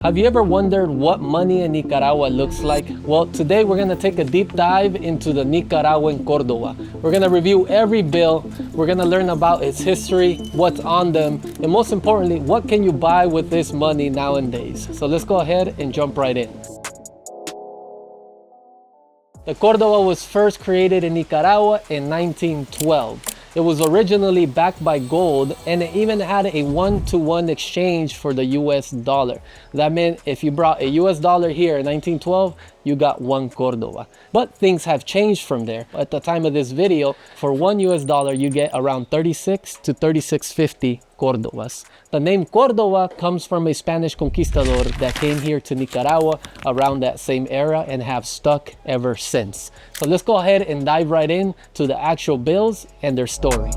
Have you ever wondered what money in Nicaragua looks like? Well, today we're gonna take a deep dive into the Nicaraguan Cordoba. We're gonna review every bill, we're gonna learn about its history, what's on them, and most importantly, what can you buy with this money nowadays? So let's go ahead and jump right in. The Cordoba was first created in Nicaragua in 1912. It was originally backed by gold, and it even had a 1-to-1 exchange for the US dollar. That meant if you brought a US dollar here in 1912, you got one Cordoba. But things have changed from there. At the time of this video, for one US dollar, you get around 36 to 36.50 Cordobas. The name Cordoba comes from a Spanish conquistador that came here to Nicaragua around that same era and have stuck ever since. So let's go ahead and dive right in to the actual bills and their story.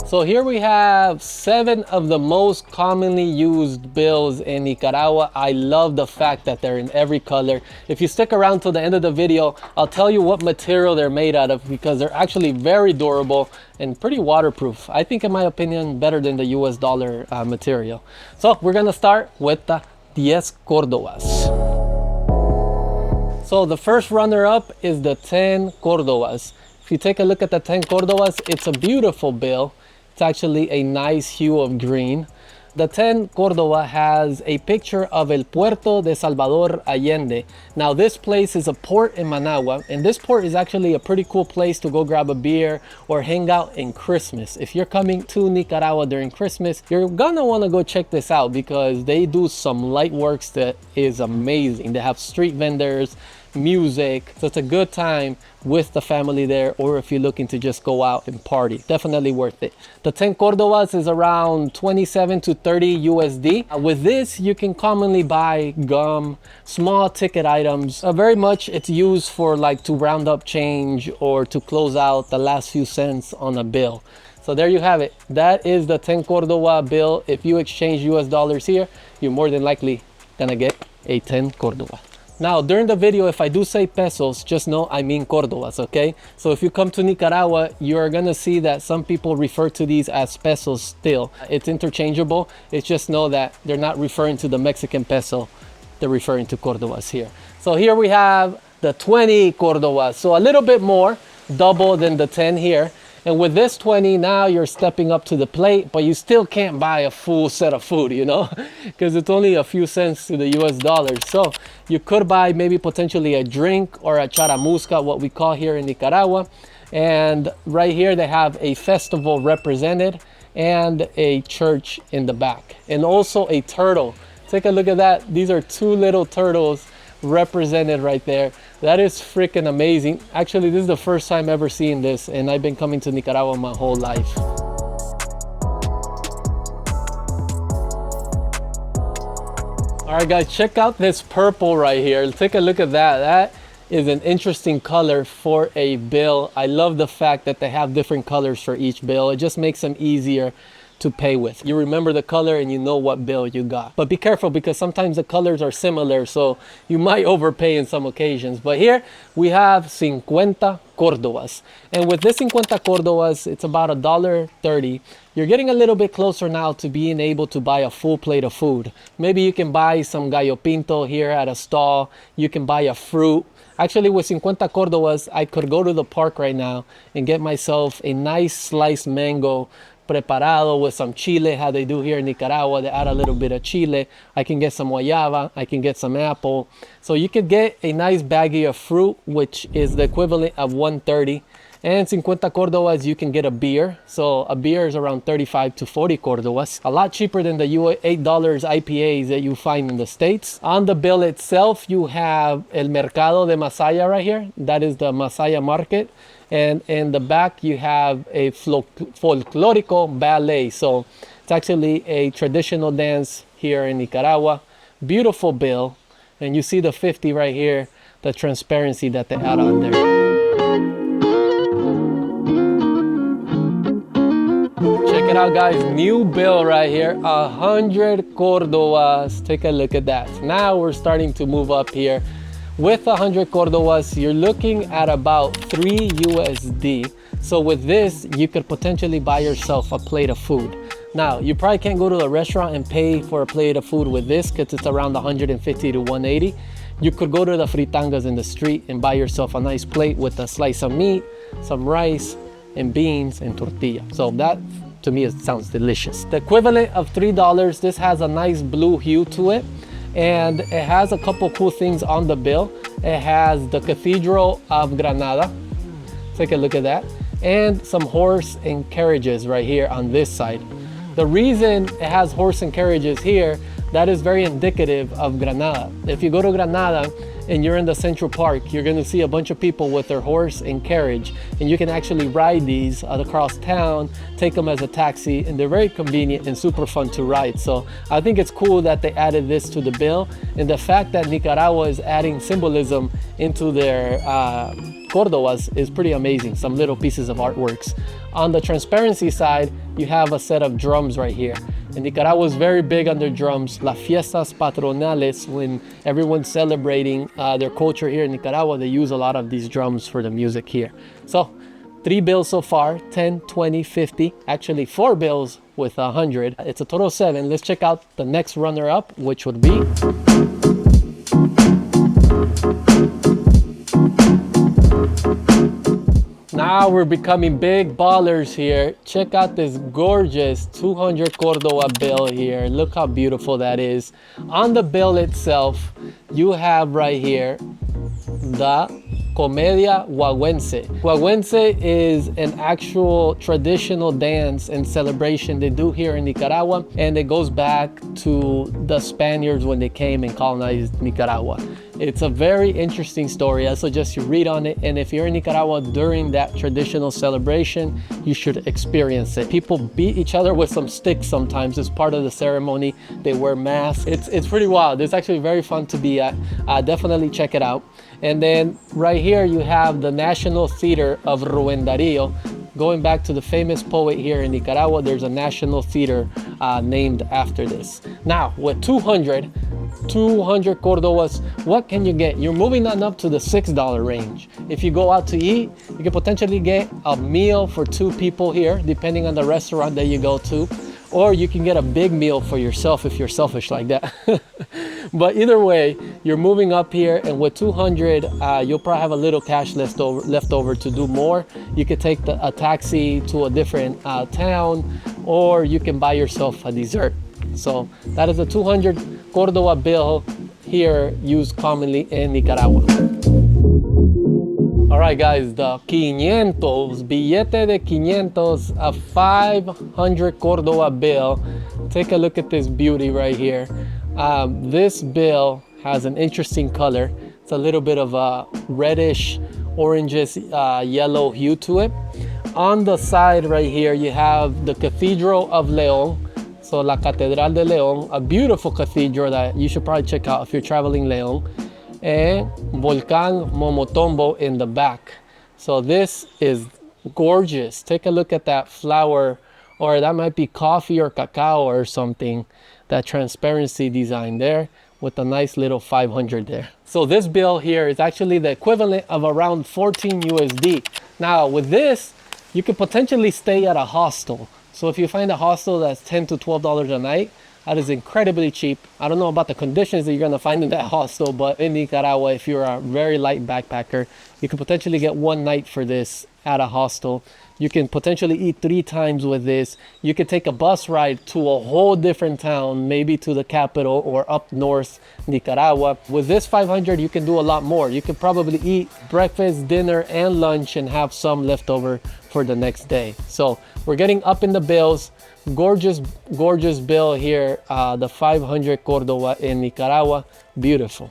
So here we have 7 of the most commonly used bills in Nicaragua. I love the fact that they're in every color. If you stick around till the end of the video, I'll tell you what material they're made out of because they're actually very durable and pretty waterproof. I think, in my opinion, better than the US dollar material. So we're gonna start with the 10 Cordobas. So the first runner-up is the 10 Cordobas. If you take a look at the 10 Cordobas, it's a beautiful bill. It's actually a nice hue of green. The 10 Cordoba has a picture of El Puerto de Salvador Allende. Now this place is a port in Managua, and this port is actually a pretty cool place to go grab a beer or hang out in Christmas. If you're coming to Nicaragua during Christmas, you're gonna wanna go check this out because they do some light works that is amazing. They have street vendors, music, so it's a good time with the family there, or if you're looking to just go out and party, definitely worth it. The 10 Cordobas is around 27 to 30 USD. With this, you can commonly buy gum, small ticket items. Very much it's used for like to round up change or to close out the last few cents on a bill. So there you have it. That is the 10 Cordoba bill. If you exchange US dollars here, you're more than likely gonna get a 10 Cordoba. Now, during the video, if I do say pesos, just know I mean Cordobas, okay? So if you come to Nicaragua, you're gonna see that some people refer to these as pesos still. It's interchangeable. It's just know that they're not referring to the Mexican peso. They're referring to Cordobas here. So here we have the 20 Cordobas. So a little bit more, double than the 10 here. And with this 20, now you're stepping up to the plate, but you still can't buy a full set of food, you know, because it's only a few cents to the US dollars. So you could buy maybe potentially a drink or a charamusca, what we call here in Nicaragua. And right here, they have a festival represented and a church in the back, and also a turtle. Take a look at that. These are 2 little turtles represented right there. That is freaking amazing. Actually, this is the first time ever seeing this, and I've been coming to Nicaragua my whole life. All right, guys, check out this purple right here. Take a look at that. That is an interesting color for a bill. I love the fact that they have different colors for each bill. It just makes them easier to pay with. You remember the color and you know what bill you got. But be careful because sometimes the colors are similar, so you might overpay in some occasions. But here we have 50 Cordobas. And with this 50 Cordobas, it's about $1.30. You're getting a little bit closer now to being able to buy a full plate of food. Maybe you can buy some gallo pinto here at a stall. You can buy a fruit. Actually, with 50 Cordobas, I could go to the park right now and get myself a nice sliced mango preparado with some chile, how they do here in Nicaragua. They add a little bit of chile. I can get some guayaba, I can get some apple. So you could get a nice baggie of fruit, which is the equivalent of $1.30. And 50 Cordobas, you can get a beer. So a beer is around 35 to 40 Cordobas. A lot cheaper than the $8 IPAs that you find in the States. On the bill itself, you have El Mercado de Masaya right here. That is the Masaya market. And in the back, you have a folklorico ballet. So it's actually a traditional dance here in Nicaragua. Beautiful bill. And you see the 50 right here, the transparency that they add on there. Check it out, guys. New bill right here, 100 Cordobas. Take a look at that. Now we're starting to move up here. With 100 Cordobas, you're looking at about 3 USD. So with this, you could potentially buy yourself a plate of food. Now, you probably can't go to a restaurant and pay for a plate of food with this because it's around 150 to 180. You could go to the fritangas in the street and buy yourself a nice plate with a slice of meat, some rice, and beans and tortilla. So that, to me, it sounds delicious. The equivalent of $3, this has a nice blue hue to it, and it has a couple cool things on the bill. It has the Cathedral of Granada. Take a look at that. And some horse and carriages right here on this side. The reason it has horse and carriages here, that is very indicative of Granada. If you go to Granada and you're in the Central Park, you're gonna see a bunch of people with their horse and carriage, and you can actually ride these across town, take them as a taxi, and they're very convenient and super fun to ride. So I think it's cool that they added this to the bill, and the fact that Nicaragua is adding symbolism into their Cordobas is pretty amazing. Some little pieces of artworks. On the transparency side, you have a set of drums right here. And Nicaragua is very big on their drums. Las fiestas patronales, when everyone's celebrating their culture here in Nicaragua, they use a lot of these drums for the music here. So 3 bills so far, 10, 20, 50, actually 4 bills with 100. It's a total of 7. Let's check out the next runner up, which would be now we're becoming big ballers here. Check out this gorgeous 200 Cordoba bill here. Look how beautiful that is. On the bill itself, you have right here the Comedia Huahuense. Huahuense is an actual traditional dance and celebration they do here in Nicaragua, and it goes back to the Spaniards when they came and colonized Nicaragua. It's a very interesting story. I suggest you read on it, and if you're in Nicaragua during that traditional celebration, you should experience it. People beat each other with some sticks sometimes as part of the ceremony. They wear masks. It's pretty wild. It's actually very fun to be at. Definitely check it out. And then right here you have the National Theater of Rubén Darío. Going back to the famous poet here in Nicaragua, there's a national theater named after this. Now, with 200 Cordobas, what can you get? You're moving on up to the $6 range. If you go out to eat, you can potentially get a meal for 2 people here, depending on the restaurant that you go to. Or you can get a big meal for yourself if you're selfish like that. But either way, you're moving up here, and with 200, you'll probably have a little cash left over to do more. You could take a taxi to a different town, or you can buy yourself a dessert. So that is a 200 Cordoba bill here used commonly in Nicaragua. All right, guys, the 500, billete de 500, a 500 Cordoba bill. Take a look at this beauty right here. This bill has an interesting color. It's a little bit of a reddish, oranges, yellow hue to it. On the side right here, you have the Cathedral of León. So La Catedral de León, a beautiful cathedral that you should probably check out if you're traveling León. And Volcán Momotombo in the back. So this is gorgeous. Take a look at that flower, or that might be coffee or cacao or something. That transparency design there with a nice little 500 there. So this bill here is actually the equivalent of around 14 USD. Now with this, you could potentially stay at a hostel. So if you find a hostel that's $10 to $12 a night, that is incredibly cheap. I don't know about the conditions that you're gonna find in that hostel, but in Nicaragua, if you're a very light backpacker, you could potentially get 1 night for this at a hostel. You can potentially eat 3 times with this. You could take a bus ride to a whole different town, maybe to the capital or up north, Nicaragua. With this 500, you can do a lot more. You could probably eat breakfast, dinner, and lunch and have some left over for the next day. So we're getting up in the bills. Gorgeous, gorgeous bill here. The 500 Cordoba in Nicaragua. Beautiful.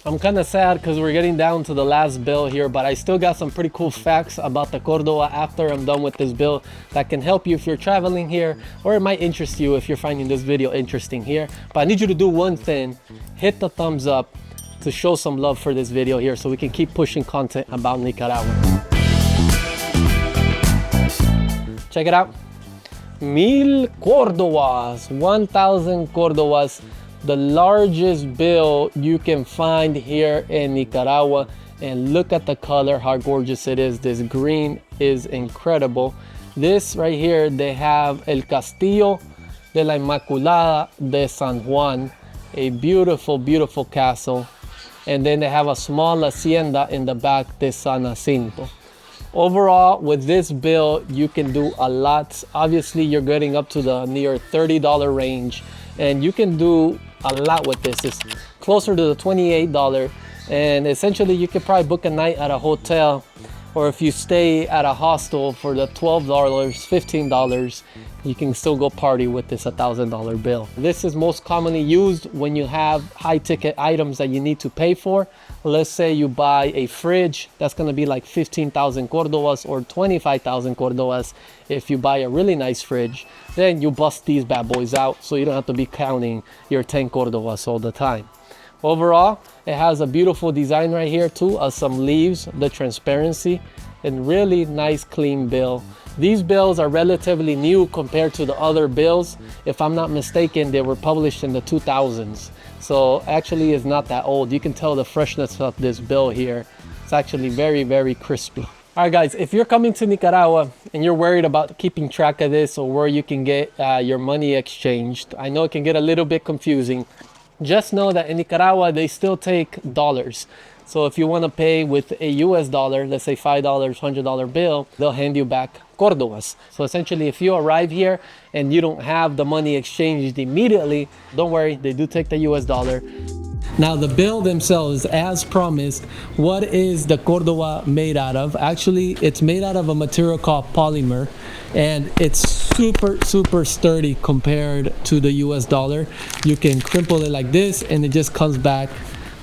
I'm kind of sad because we're getting down to the last bill here, but I still got some pretty cool facts about the Cordoba after I'm done with this bill that can help you if you're traveling here, or it might interest you if you're finding this video interesting here. But I need you to do one thing: hit the thumbs up to show some love for this video here so we can keep pushing content about Nicaragua. Check it out. 1000 Cordobas, 1000 Cordobas. The largest bill you can find here in Nicaragua. And look at the color, how gorgeous it is. This green is incredible. This right here, they have El Castillo de la Inmaculada de San Juan, a beautiful, beautiful castle. And then they have a small hacienda in the back de San Jacinto. Overall, with this bill, you can do a lot. Obviously, you're getting up to the near $30 range, and you can do a lot with this. It's closer to the $28, and essentially you could probably book a night at a hotel, or if you stay at a hostel for the $12, $15, you can still go party with this $1,000 bill. This is most commonly used when you have high ticket items that you need to pay for. Let's say you buy a fridge, that's gonna be like 15,000 Cordobas or 25,000 Cordobas. If you buy a really nice fridge, then you bust these bad boys out so you don't have to be counting your 10 Cordobas all the time. Overall, it has a beautiful design right here too, some leaves, the transparency, and really nice clean bill. These bills are relatively new compared to the other bills. If I'm not mistaken, they were published in the 2000s. So actually it's not that old. You can tell the freshness of this bill here. It's actually very, very crispy. All right, guys, if you're coming to Nicaragua and you're worried about keeping track of this or where you can get your money exchanged, I know it can get a little bit confusing. Just know that in Nicaragua, they still take dollars. So if you want to pay with a US dollar, let's say $5, $100 bill, they'll hand you back Cordobas. So essentially, if you arrive here and you don't have the money exchanged immediately, don't worry, they do take the US dollar. Now the bill themselves, as promised, what is the Cordoba made out of? Actually, it's made out of a material called polymer, and it's super sturdy compared to the US dollar. You can crimple it like this and it just comes back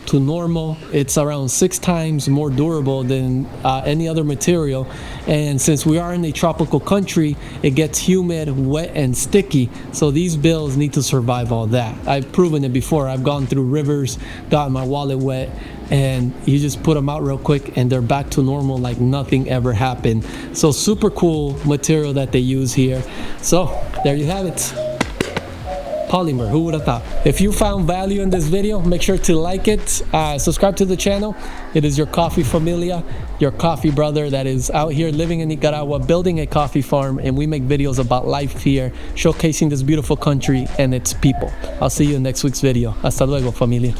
to normal. It's around 6 times more durable than any other material, and since we are in a tropical country, it gets humid, wet, and sticky, so these bills need to survive all that. I've proven it before. I've gone through rivers, gotten my wallet wet, and you just put them out real quick and they're back to normal like nothing ever happened. So super cool material that they use here. So there you have it. Polymer, who would have thought? If you found value in this video, make sure to like it, subscribe to the channel. It is your coffee familia, your coffee brother that is out here living in Nicaragua, building a coffee farm, and we make videos about life here, showcasing this beautiful country and its people. I'll see you in next week's video. Hasta luego, familia.